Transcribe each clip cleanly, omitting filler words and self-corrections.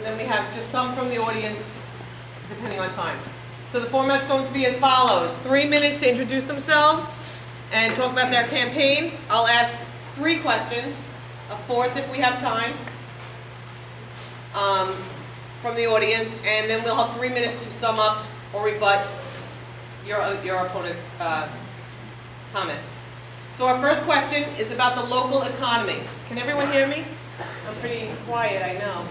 and then we have just some from the audience, depending on time. So the format's going to be as follows. 3 minutes to introduce themselves and talk about their campaign. I'll ask 3 questions, a 4th if we have time, from the audience, and then we'll have 3 minutes to sum up or rebut your opponent's comments. So our first question is about the local economy. Can everyone hear me? I'm pretty quiet, I know.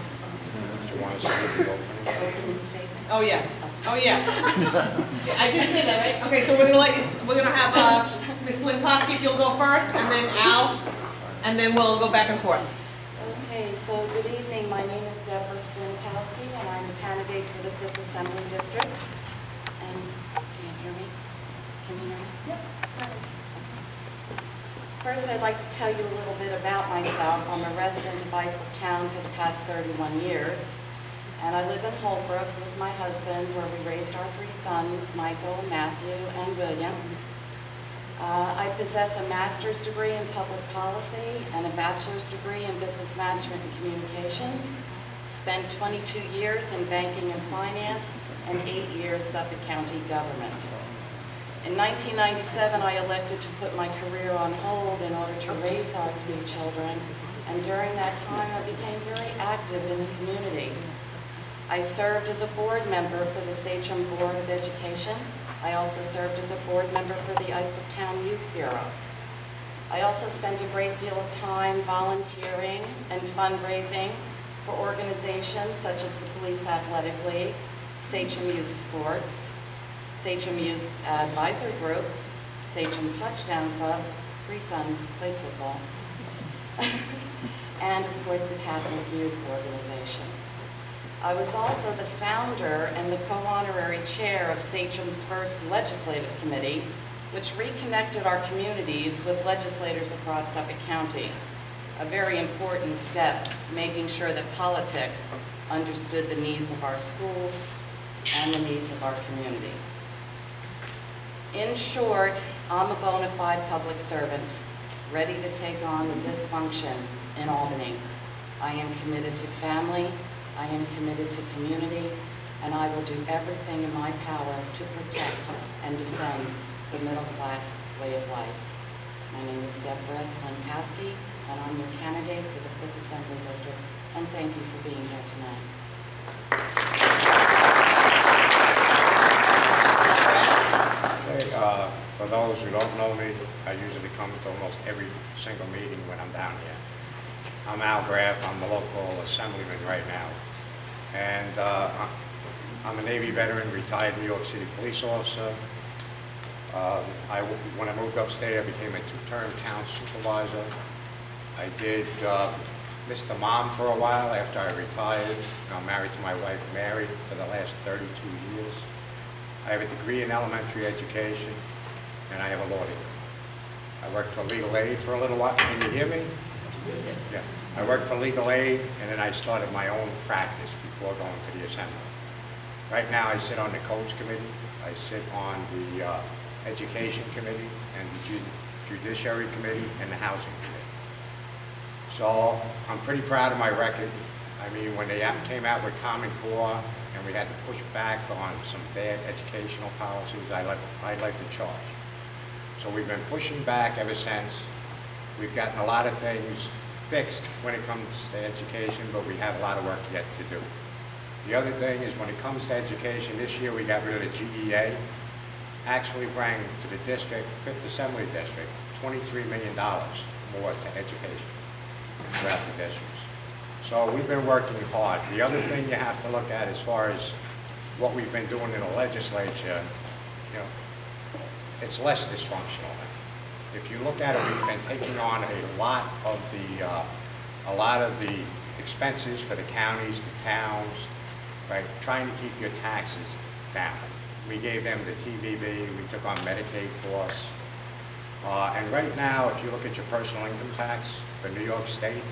Do you want to say the opening statement? Oh yes. Oh yeah. Yeah, I did say that, right? Okay, so we're gonna have Ms. Slinkosky, if you'll go first, and then Al, and then we'll go back and forth. Okay, so good evening. My name is Deborah Slinkosky, and I'm a candidate for the 5th Assembly District. And can you hear me? Can you hear me? Yep. First, I'd like to tell you a little bit about myself. I'm a resident of Town for the past 31 years. And I live in Holbrook with my husband, where we raised our 3 sons, Michael, Matthew, and William. I possess a master's degree in public policy and a bachelor's degree in business management and communications. Spent 22 years in banking and finance and 8 years Suffolk County government. In 1997, I elected to put my career on hold in order to raise our 3 children, and during that time I became very active in the community. I served as a board member for the Sachem Board of Education. I also served as a board member for the Town Youth Bureau. I also spent a great deal of time volunteering and fundraising for organizations such as the Police Athletic League, Sachem Youth Sports, Sachem Youth Advisory Group, Sachem Touchdown Club, 3 sons played football, and of course the Catholic Youth Organization. I was also the founder and the co-honorary chair of Sachem's first legislative committee, which reconnected our communities with legislators across Suffolk County. A very important step, making sure that politics understood the needs of our schools and the needs of our community. In short, I'm a bona fide public servant, ready to take on the dysfunction in Albany. I am committed to family, I am committed to community, and I will do everything in my power to protect and defend the middle-class way of life. My name is Deborah Slinkosky, and I'm your candidate for the 5th Assembly District, and thank you for being here tonight. Hey, for those who don't know me, I usually come to almost every single meeting when I'm down here. I'm Al Graf. I'm the local assemblyman right now. And I'm a Navy veteran, retired New York City police officer. When I moved upstate, I became a 2-term town supervisor. I did Mr. Mom for a while after I retired. I'm married to my wife, Mary, for the last 32 years. I have a degree in elementary education, and I have a law degree. I worked for legal aid for a little while. Can you hear me? Yeah. I worked for legal aid, and then I started my own practice before going to the assembly. Right now, I sit on the coach committee. I sit on the education committee and the judiciary committee and the housing committee. So I'm pretty proud of my record. I mean, when they came out with Common Core and we had to push back on some bad educational policies, I led the charge. So we've been pushing back ever since. We've gotten a lot of things fixed when it comes to education, but we have a lot of work yet to do. The other thing is when it comes to education, this year we got rid of the GEA, actually bring to the district, 5th Assembly District, $23 million more to education throughout the districts. So we've been working hard. The other thing you have to look at as far as what we've been doing in the legislature, you know, it's less dysfunctional now. If you look at it, we've been taking on a lot of the expenses for the counties, the towns, right? Trying to keep your taxes down. We gave them the TVB, we took on Medicaid costs. And right now, if you look at your personal income tax for New York State,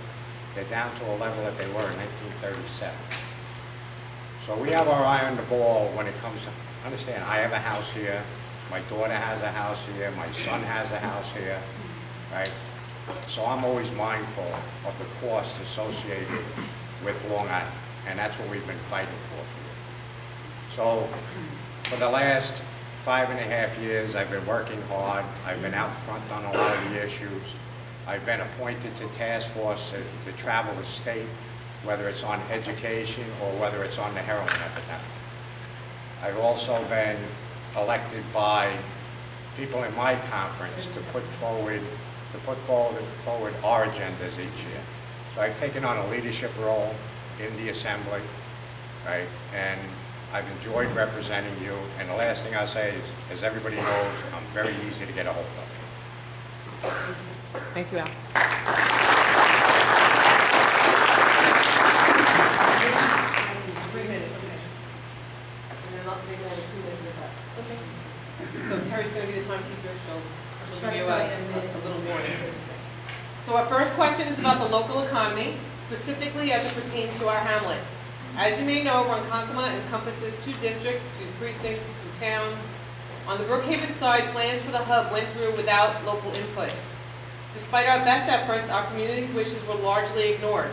they're down to a level that they were in 1937. So we have our eye on the ball when it comes to, understand, I have a house here, my daughter has a house here, my son has a house here, right? So I'm always mindful of the cost associated with Long Island. and that's what we've been fighting for you. So for the last 5.5 years, I've been working hard. I've been out front on a lot of the issues. I've been appointed to task force to travel the state, whether it's on education or whether it's on the heroin epidemic. I've also been elected by people in my conference to put forward our agendas each year. So I've taken on a leadership role in the assembly, right? And I've enjoyed representing you. And the last thing I'll say is, as everybody knows, I'm very easy to get a hold of. Thank you, Al. 3 minutes, and then I'll take another 2 minutes with that. Okay. So Terry's going to be the timekeeper. She'll give you a little more. So our first question is about the local economy, specifically as it pertains to our hamlet. As you may know, Ronkonkoma encompasses 2 districts, 2 precincts, 2 towns. On the Brookhaven side, plans for the hub went through without local input. Despite our best efforts, our community's wishes were largely ignored.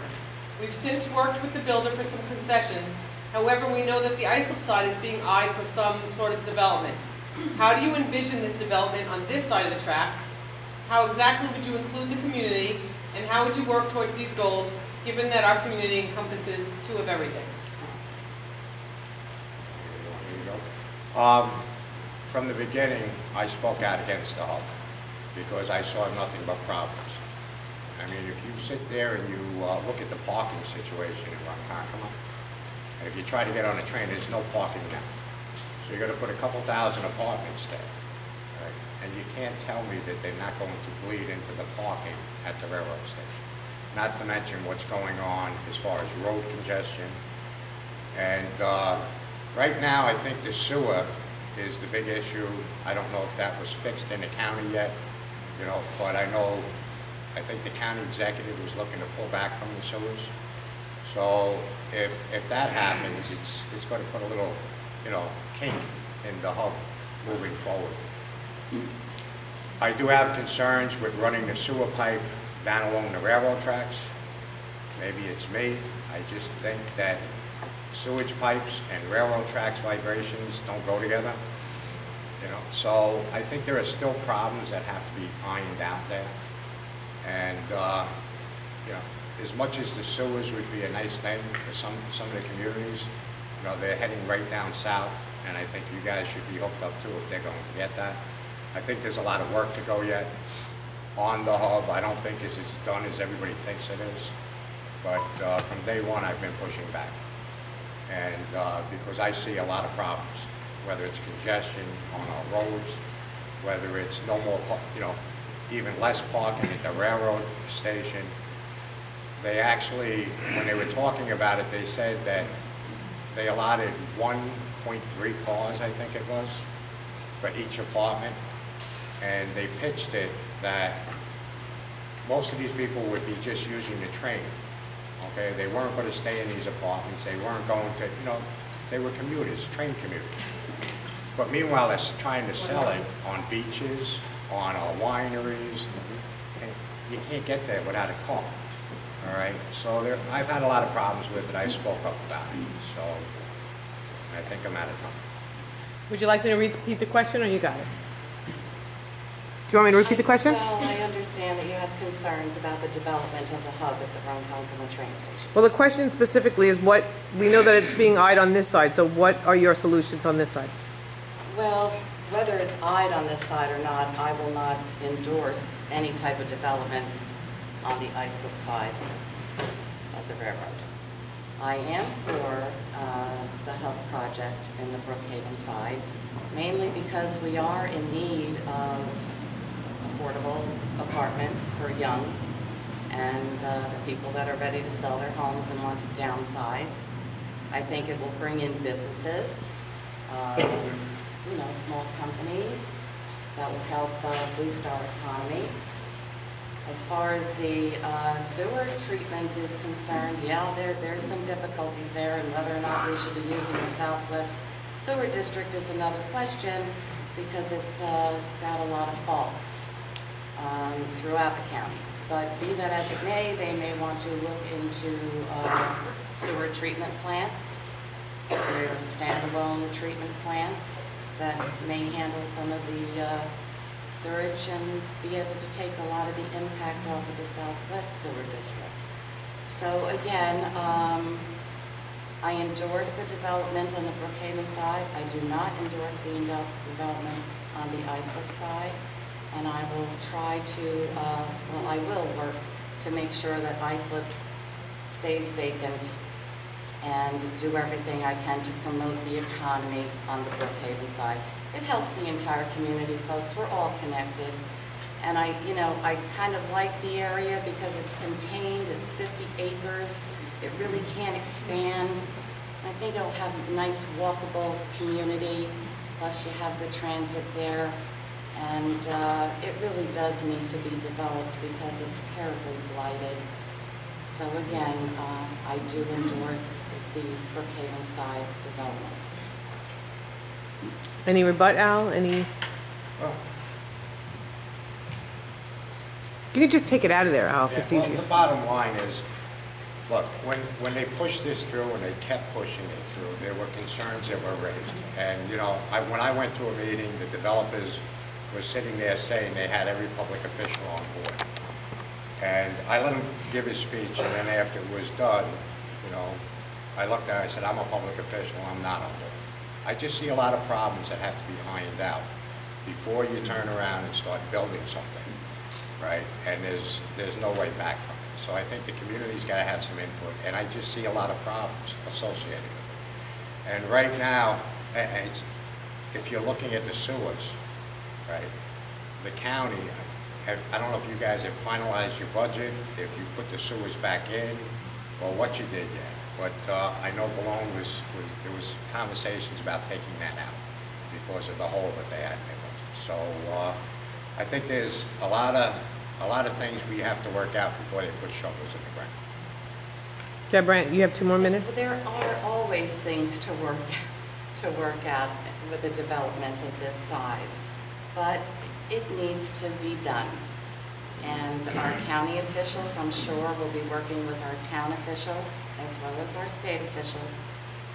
We've since worked with the builder for some concessions. However, we know that the Islip side is being eyed for some sort of development. How do you envision this development on this side of the tracks? How exactly would you include the community, and how would you work towards these goals, given that our community encompasses 2 of everything? From the beginning, I spoke out against the hub because I saw nothing but problems. I mean, if you sit there and you look at the parking situation in Ronkonkoma, and if you try to get on a train, there's no parking now. So you're going to put a couple thousand apartments there, right? And you can't tell me that they're not going to bleed into the parking at the railroad station. Not to mention what's going on as far as road congestion. And right now, I think the sewer is the big issue. I don't know if that was fixed in the county yet, you know, but I think the county executive was looking to pull back from the sewers. So if that happens, it's going to put a little, you know, kink in the hub moving forward. I do have concerns with running the sewer pipe down along the railroad tracks. Maybe it's me. I just think that sewage pipes and railroad tracks vibrations don't go together. You know, so I think there are still problems that have to be ironed out there. And you know, as much as the sewers would be a nice thing for some of the communities, you know, they're heading right down south, and I think you guys should be hooked up too if they're going to get that. I think there's a lot of work to go yet on the hub. I don't think it's as done as everybody thinks it is, but from day one I've been pushing back, and because I see a lot of problems, whether it's congestion on our roads, whether it's no more, you know, even less parking at the railroad station. They actually, when they were talking about it, they said that they allotted 1.3 cars, I think it was, for each apartment. And they pitched it that most of these people would be just using the train. Okay, they weren't going to stay in these apartments. They weren't going to, you know, they were commuters, train commuters. But meanwhile, they're trying to sell it on beaches, on wineries, and you can't get there without a car. All right, so I've had a lot of problems with it. I spoke up about it, so I think I'm out of time. Would you like me to repeat the question, or you got it? Do you want me to repeat the question? Well, I understand that you have concerns about the development of the hub at the Ronkonkoma train station. Well, the question specifically is what, we know that it's being eyed on this side, so what are your solutions on this side? Well, whether it's eyed on this side or not, I will not endorse any type of development on the Islip side of the railroad. I am for the hub project in the Brookhaven side, mainly because we are in need of affordable apartments for young and the people that are ready to sell their homes and want to downsize. I think it will bring in businesses, you know, small companies that will help boost our economy. As far as the sewer treatment is concerned, yeah, there's some difficulties there, and whether or not we should be using the Southwest Sewer District is another question, because it's got a lot of faults throughout the county. But be that as it may want to look into sewer treatment plants. There are standalone treatment plants that may handle some of the sewage and be able to take a lot of the impact off of the Southwest Sewer District. So again, I endorse the development on the Brookhaven side. I do not endorse the development on the ISIP side. And I will try to, well, I will work to make sure that ISIP stays vacant and do everything I can to promote the economy on the Brookhaven side. It helps the entire community, folks. We're all connected. And I kind of like the area because it's contained, it's 50 acres. It really can't expand. I think it'll have a nice walkable community, plus you have the transit there. And it really does need to be developed because it's terribly blighted. So again, I do endorse the Brookhaven side development. Any rebut, Al? Any? Well, You can just take it out of there, Al, if yeah, it's well, easier. the bottom line is, look, when they pushed this through and they kept pushing it through, there were concerns that were raised. And when I went to a meeting, the developers were sitting there saying they had every public official on board. And I let him give his speech, and then after it was done, I looked at it and I said, I'm a public official, I'm not on board. I just see a lot of problems that have to be ironed out before you turn around and start building something, right? And there's no way back from it. So I think the community's got to have some input, and I just see a lot of problems associated with it. And right now, if you're looking at the sewers, right, the county, I don't know if you guys have finalized your budget, if you put the sewers back in, or what you did yet. But I know Bologna there was conversations about taking that out because of the hole that they had in their budget. So I think there's a lot of things we have to work out before they put shovels in the ground. Deborah, you have 2 more minutes? There are always things to work out with a development of this size, but it needs to be done. And our county officials, I'm sure, will be working with our town officials as well as our state officials.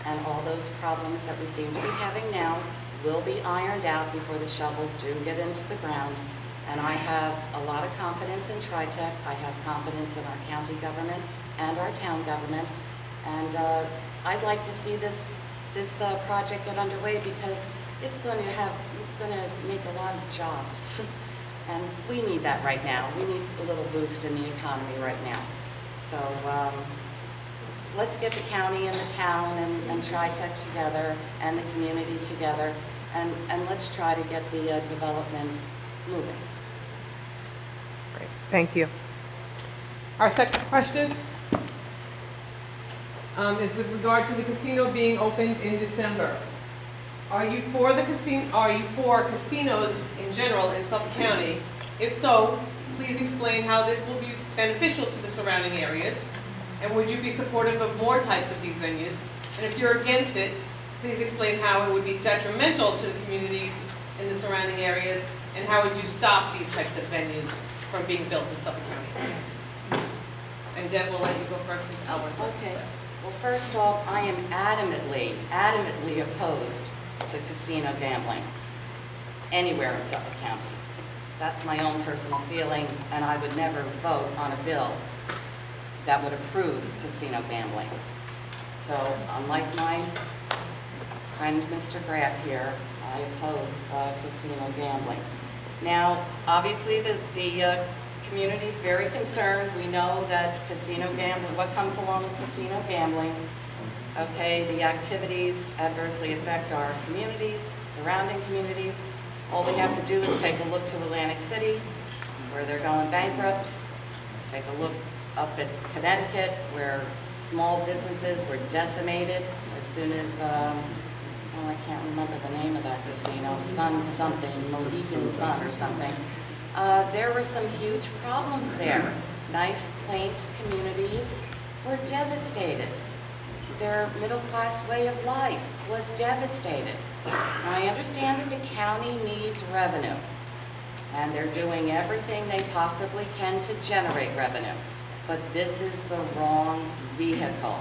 And all those problems that we seem to be having now will be ironed out before the shovels do get into the ground. And I have a lot of confidence in Tri-Tech. I have confidence in our county government and our town government. And I'd like to see this project get underway because it's going to make a lot of jobs. And we need that right now. We need a little boost in the economy right now. So let's get the county and the town and Tri-Tech together and the community together, and let's try to get the development moving. Great. Thank you. Our second question is with regard to the casino being opened in December. Are you for casinos in general in Suffolk County? If so, please explain how this will be beneficial to the surrounding areas. And would you be supportive of more types of these venues? And if you're against it, please explain how it would be detrimental to the communities in the surrounding areas, and how would you stop these types of venues from being built in Suffolk County? And Deb, we'll let you go first because Albert first. Okay. Well, first off, I am adamantly opposed to casino gambling anywhere in Suffolk County. That's my own personal feeling, and I would never vote on a bill that would approve casino gambling. So, unlike my friend Mr. Graf here, I oppose casino gambling. Now, obviously, the community is very concerned. We know that casino gambling, what comes along with casino gambling, okay, the activities adversely affect our communities, surrounding communities. All we have to do is take a look to Atlantic City, where they're going bankrupt. Take a look up at Connecticut, where small businesses were decimated as soon as, I can't remember the name of that casino, Sun something, Mohegan Sun or something. There were some huge problems there. Nice, quaint communities were devastated. Their middle-class way of life was devastated. Now, I understand that the county needs revenue, and they're doing everything they possibly can to generate revenue. But this is the wrong vehicle,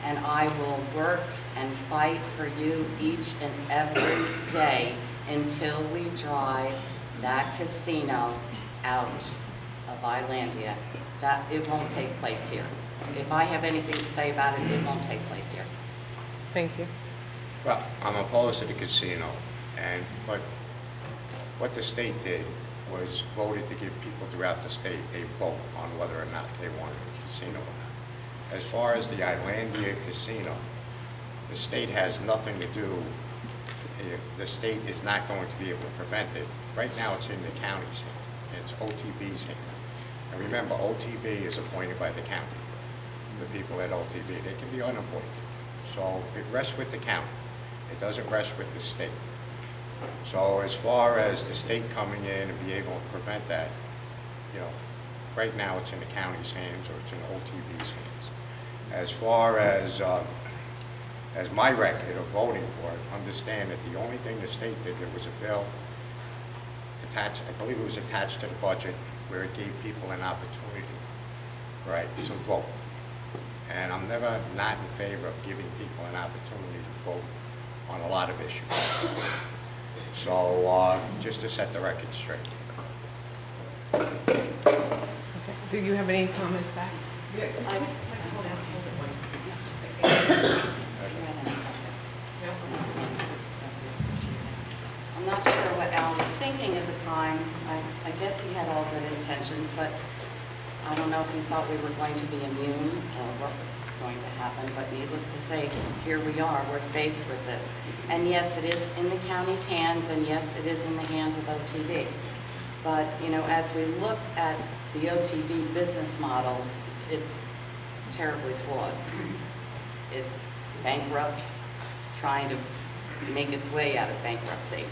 and I will work and fight for you each and every day until we drive that casino out of Islandia. That it won't take place here. If I have anything to say about it, it won't take place here. Thank you. Well, I'm opposed to the casino, but what the state did was voted to give people throughout the state a vote on whether or not they wanted a casino or not. As far as the Islandia casino, the state has nothing to do. The state is not going to be able to prevent it. Right now, it's in the county's hand. It's OTB's hand. And remember, OTB is appointed by the county. The people at OTB, they can be unappointed. So it rests with the county. It doesn't rest with the state. So as far as the state coming in and be able to prevent that, right now it's in the county's hands or it's in OTB's hands. As far as my record of voting for it, understand that the only thing the state did, there was a bill attached, I believe it was attached to the budget, where it gave people an opportunity, right, to vote. And I'm never not in favor of giving people an opportunity to vote on a lot of issues. So just to set the record straight. Okay. Do you have any comments back? I'm not sure what Al was thinking at the time. I guess he had all good intentions, but I don't know if he thought we were going to be immune or what was going to happen. But needless to say, here we are. We're faced with this. And yes, it is in the county's hands, and yes, it is in the hands of OTB. But, as we look at the OTB business model, it's terribly flawed. It's bankrupt. It's trying to make its way out of bankruptcy.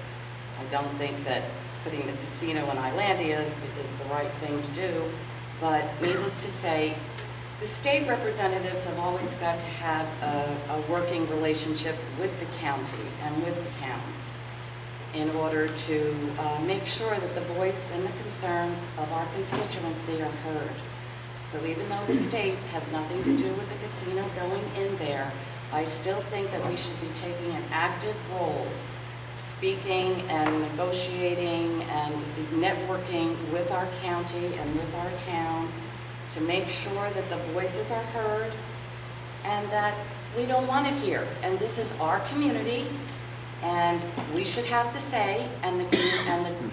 I don't think that putting the casino in Islandia is the right thing to do, but needless to say, the state representatives have always got to have a working relationship with the county and with the towns in order to make sure that the voice and the concerns of our constituency are heard. So even though the state has nothing to do with the casino going in there, I still think that we should be taking an active role, speaking and negotiating and networking with our county and with our town to make sure that the voices are heard and that we don't want it here. And this is our community, and we should have the say, and the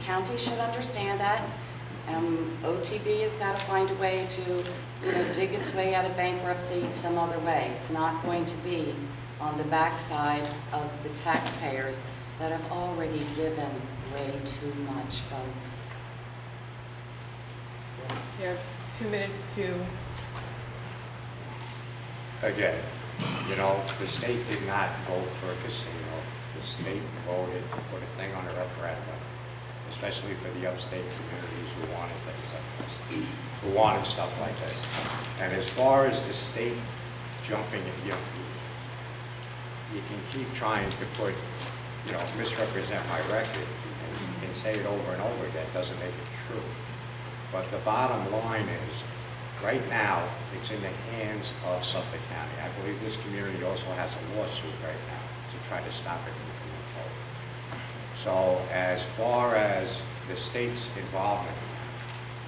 county should understand that. OTB has got to find a way to, dig its way out of bankruptcy some other way. It's not going to be on the backside of the taxpayers that have already given way too much, folks. You have 2 minutes to... Again, the state did not vote for a casino. The state voted to put a thing on a referendum, especially for the upstate communities who wanted things like this, who wanted stuff like this. And as far as the state jumping in, you can keep trying to put, misrepresent my record, and you can say it over and over again. It doesn't make it true. But the bottom line is, right now, it's in the hands of Suffolk County. I believe this community also has a lawsuit right now to try to stop it from coming forward. So as far as the state's involvement,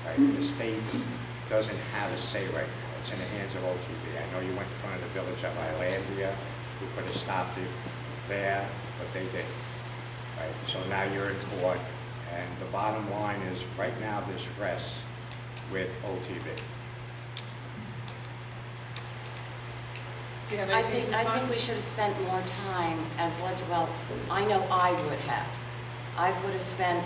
right, the state doesn't have a say right now. It's in the hands of OTB. I know you went in front of the village of Islandia, who could have stopped it there, but they didn't. Right? So now you're in court, and the bottom line is, right now this rests with OTB. Do you have I anything to think respond? we should have spent more time as well, I know I would have. I would have spent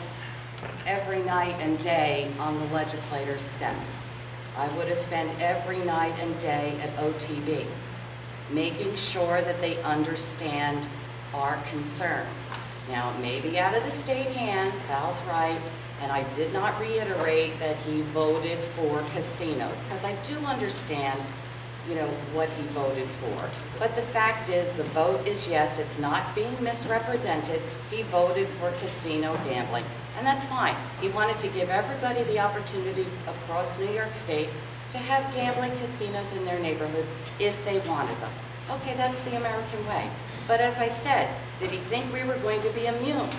every night and day on the legislators' steps. I would have spent every night and day at OTB, making sure that they understand our concerns. Now, it may be out of the state hands, Val's right, and I did not reiterate that he voted for casinos, because I do understand what he voted for. But the fact is, the vote is yes, it's not being misrepresented. He voted for casino gambling. And that's fine. He wanted to give everybody the opportunity across New York State to have gambling casinos in their neighborhoods if they wanted them. Okay, that's the American way. But as I said, did he think we were going to be immune?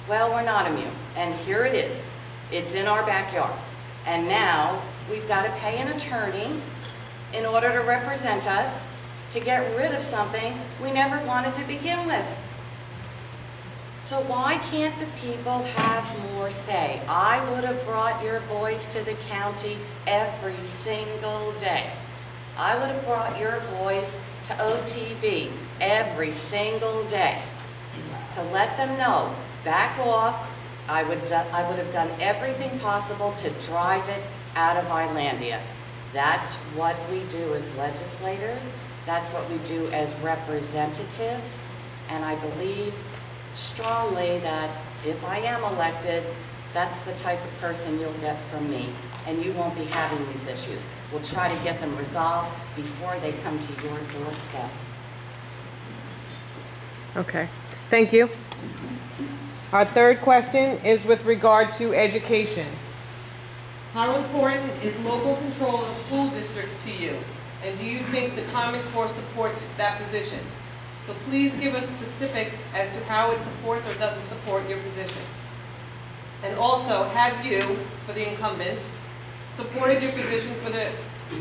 Well, we're not immune. And here it is. It's in our backyards. And now we've got to pay an attorney in order to represent us to get rid of something we never wanted to begin with. So why can't the people have more say? I would have brought your voice to the county every single day. I would have brought your voice to OTV every single day to let them know, back off. I would have done everything possible to drive it out of Islandia. That's what we do as legislators. That's what we do as representatives. And I believe strongly that if I am elected, that's the type of person you'll get from me. And you won't be having these issues. We'll try to get them resolved before they come to your doorstep. Okay, thank you. Our third question is with regard to education. How important is local control of school districts to you? And do you think the Common Core supports that position? So please give us specifics as to how it supports or doesn't support your position. And also, have you, for the incumbents, supported your position for the,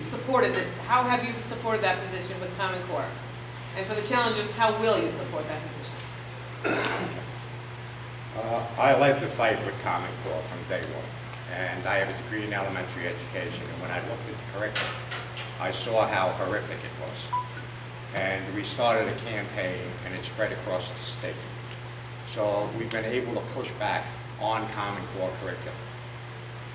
supported this, how have you supported that position with Common Core? And for the challengers, how will you support that position? I led the fight with Common Core from day one, and I have a degree in elementary education, and when I looked at the curriculum, I saw how horrific it was. And we started a campaign, and it spread across the state. So we've been able to push back on Common Core curriculum.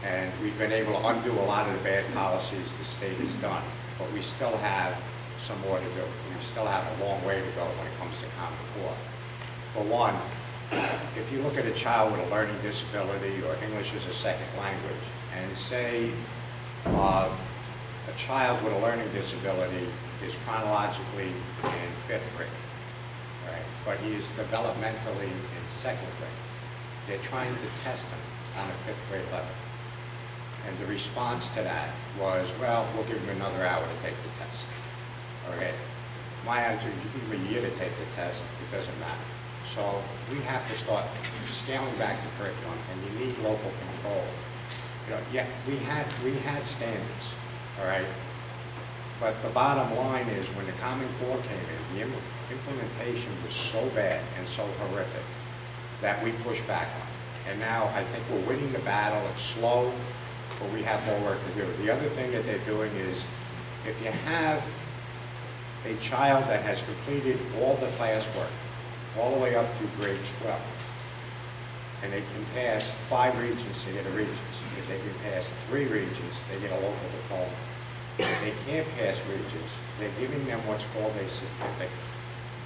And we've been able to undo a lot of the bad policies the state has done, but we still have some more to do. We still have a long way to go when it comes to Common Core. For one, if you look at a child with a learning disability or English as a second language, and say a child with a learning disability is chronologically in 5th grade, right? But he is developmentally in 2nd grade. They're trying to test him on a 5th grade level. And the response to that was, well, we'll give him another hour to take the test. Okay. My attitude is, you give him a year to take the test, it doesn't matter. So we have to start scaling back the curriculum, and you need local control. You know, yeah, we had standards, all right? But the bottom line is, when the Common Core came in, the implementation was so bad and so horrific that we pushed back on it. And now I think we're winning the battle. It's slow, but we have more work to do. The other thing that they're doing is, if you have a child that has completed all the classwork, all the way up through grade 12, and they can pass 5 regions to get a Regents. If they can pass 3 regions, they get a local diploma. If they can't pass Regents, they're giving them what's called a certificate.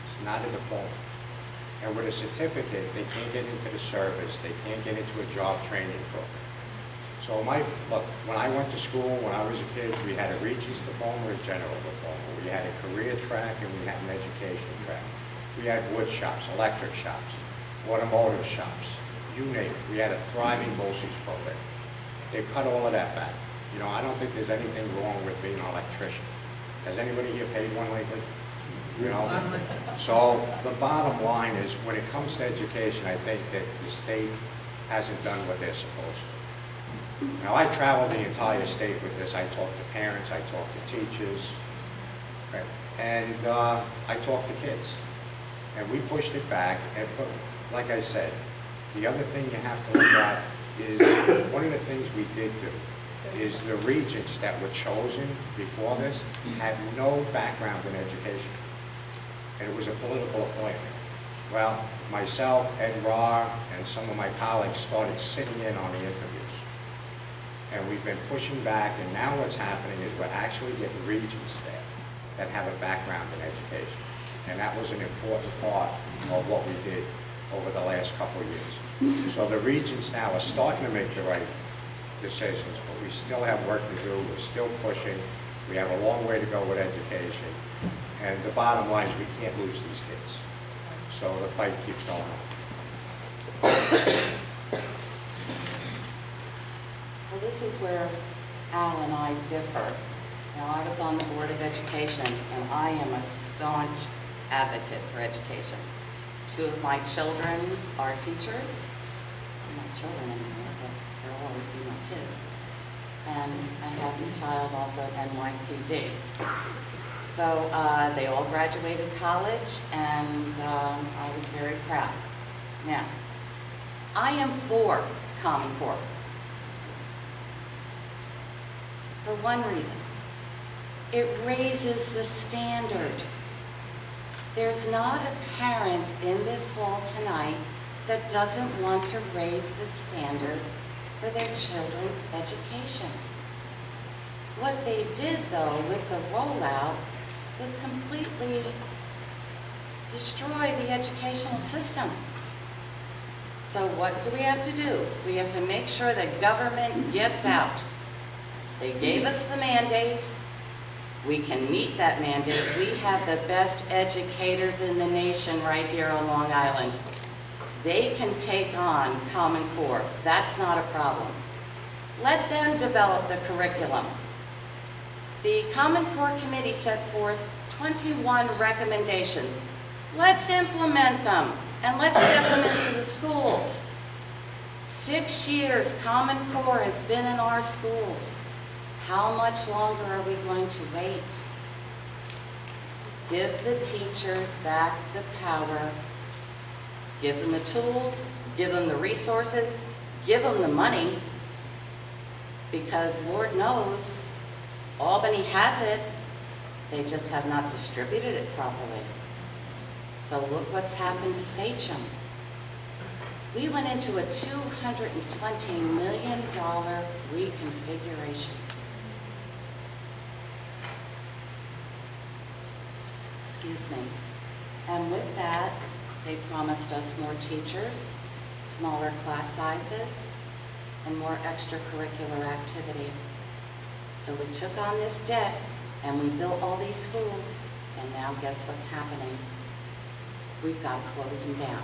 It's not a diploma. And with a certificate, they can't get into the service, they can't get into a job training program. So look, when I went to school, when I was a kid, we had a Regents diploma, a general diploma. We had a career track, and we had an education track. We had wood shops, electric shops, automotive shops, you name it. We had a thriving BOCES program. They've cut all of that back. You know, I don't think there's anything wrong with being an electrician. Has anybody here paid one lately? You know? So the bottom line is, when it comes to education, I think that the state hasn't done what they're supposed to. Now, I travel the entire state with this. I talk to parents, I talk to teachers, right? And I talk to kids. And we pushed it back, and like I said, the other thing you have to look at is, one of the things we did do is the Regents that were chosen before this had no background in education. And it was a political appointment. Well, myself, Ed Rahr, and some of my colleagues started sitting in on the interviews. And we've been pushing back, and now what's happening is we're actually getting Regents there that have a background in education. And that was an important part of what we did over the last couple of years. So the Regents now are starting to make the right decisions, but we still have work to do. We're still pushing. We have a long way to go with education. And the bottom line is, we can't lose these kids. So the fight keeps going on. this is where Al and I differ. Now, I was on the Board of Education, and I am a staunch advocate for education. 2 of my children are teachers. They're not children anymore, but they'll always be my kids. And I have a child also at NYPD. So they all graduated college, and I was very proud. Now, I am for Common Core. For one reason. It raises the standard. There's not a parent in this hall tonight that doesn't want to raise the standard for their children's education. What they did, though, with the rollout was completely destroy the educational system. So what do we have to do? We have to make sure that government gets out. They gave us the mandate. We can meet that mandate. We have the best educators in the nation right here on Long Island. They can take on Common Core. That's not a problem. Let them develop the curriculum. The Common Core Committee set forth 21 recommendations. Let's implement them, and let's get them into the schools. 6 years Common Core has been in our schools. How much longer are we going to wait? Give the teachers back the power. Give them the tools, give them the resources, give them the money, because Lord knows, Albany has it. They just have not distributed it properly. So look what's happened to Sachem. We went into a $220 million reconfiguration. Excuse me. And with that, they promised us more teachers, smaller class sizes, and more extracurricular activity. So we took on this debt, and we built all these schools, and now guess what's happening? We've got to close them down.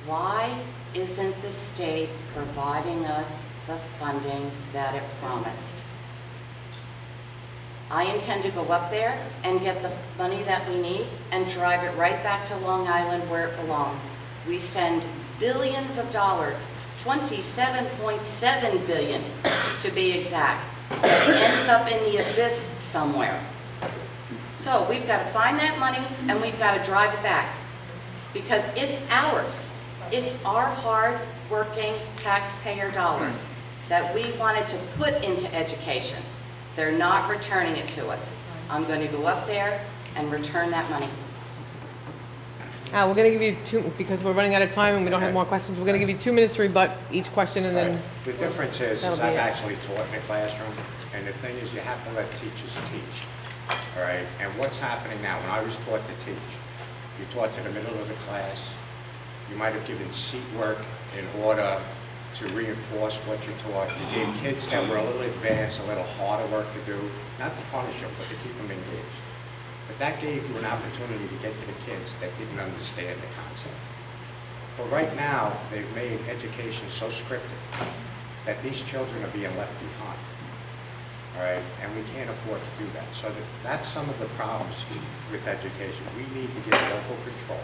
Why isn't the state providing us the funding that it promised? I intend to go up there and get the money that we need and drive it right back to Long Island where it belongs. We send billions of dollars, 27.7 billion to be exact. It ends up in the abyss somewhere. So we've got to find that money and we've got to drive it back because it's ours. It's our hard-working taxpayer dollars that we wanted to put into education. They're not returning it to us. I'm going to go up there and return that money. We're going to give you 2, because we're running out of time and we don't have more questions, we're going to give you 2 minutes to rebut each question and then... The difference is I've actually taught in a classroom, and the thing is you have to let teachers teach, all right? And what's happening now, when I was taught to teach, you taught to the middle of the class, you might have given seat work in order to reinforce what you taught. You gave kids that were a little advanced, a little harder work to do, not to punish them, but to keep them engaged. But that gave you an opportunity to get to the kids that didn't understand the concept. But right now, they've made education so scripted that these children are being left behind. All right, and we can't afford to do that. So that's some of the problems with education. We need to get local control.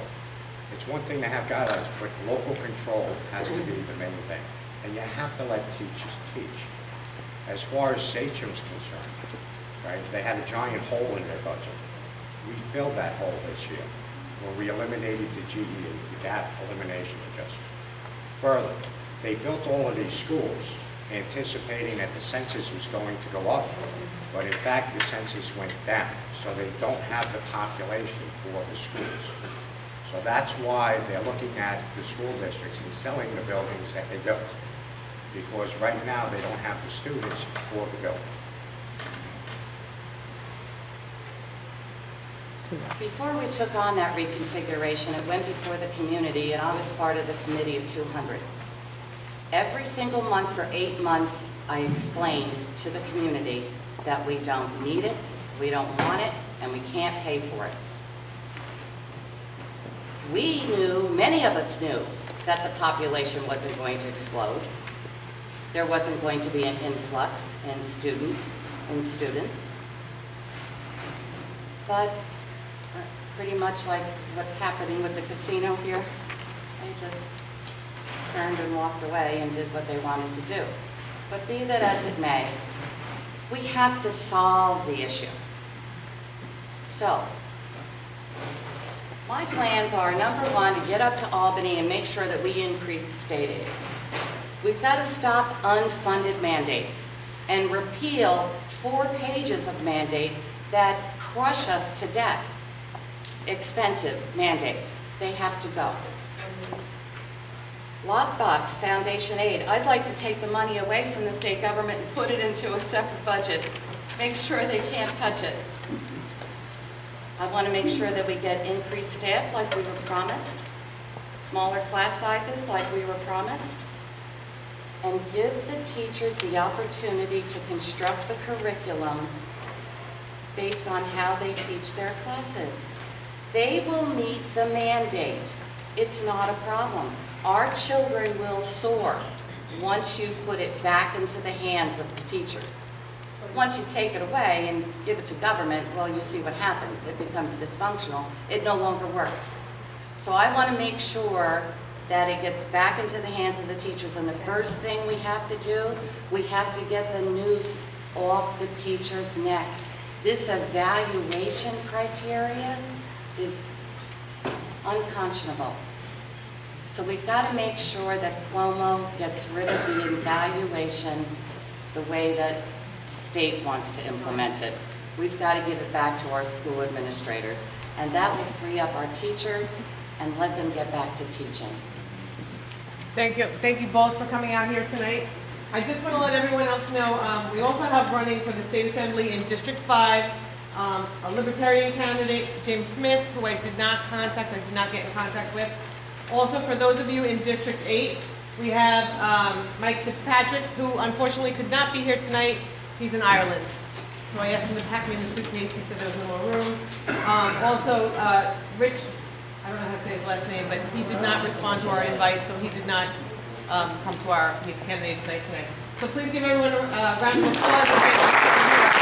It's one thing to have guidelines, but local control has to be the main thing. And you have to let teachers teach. As far as Sachem's concerned, right, they had a giant hole in their budget. We filled that hole this year when we eliminated the GE, the gap elimination adjustment. Further, they built all of these schools anticipating that the census was going to go up, but in fact the census went down, so they don't have the population for the schools. So that's why they're looking at the school districts and selling the buildings that they built, because right now they don't have the students for the building. Before we took on that reconfiguration, it went before the community, and I was part of the committee of 200. Every single month for 8 months, I explained to the community that we don't need it, we don't want it, and we can't pay for it. We knew, many of us knew, that the population wasn't going to explode. There wasn't going to be an influx in students. But pretty much like what's happening with the casino here, they just turned and walked away and did what they wanted to do. But be that as it may, we have to solve the issue. So, my plans are, number one, to get up to Albany and make sure that we increase the state aid. We've got to stop unfunded mandates and repeal 4 pages of mandates that crush us to death. Expensive mandates. They have to go. Lockbox, foundation aid. I'd like to take the money away from the state government and put it into a separate budget. Make sure they can't touch it. I want to make sure that we get increased staff like we were promised, smaller class sizes like we were promised, and give the teachers the opportunity to construct the curriculum based on how they teach their classes. They will meet the mandate. It's not a problem. Our children will soar once you put it back into the hands of the teachers. Once you take it away and give it to government, well, you see what happens. It becomes dysfunctional. It no longer works. So I want to make sure that it gets back into the hands of the teachers. And the first thing we have to do, we have to get the noose off the teachers' necks. This evaluation criteria is unconscionable. So we've got to make sure that Cuomo gets rid of the evaluation the way that state wants to implement it. We've got to give it back to our school administrators, and that will free up our teachers and let them get back to teaching. Thank you. Thank you both for coming out here tonight. I just want to let everyone else know, we also have running for the State Assembly in District 5, a Libertarian candidate, James Smith, who I did not contact and did not get in contact with. Also, for those of you in District 8, we have Mike Fitzpatrick, who unfortunately could not be here tonight. He's in Ireland. So I asked him to pack me in the suitcase. He said there was no more room. Also, Rich, I don't know how to say his last name, but he did not respond to our invite, so he did not come to our meet the candidates night tonight. So please give everyone a round of applause.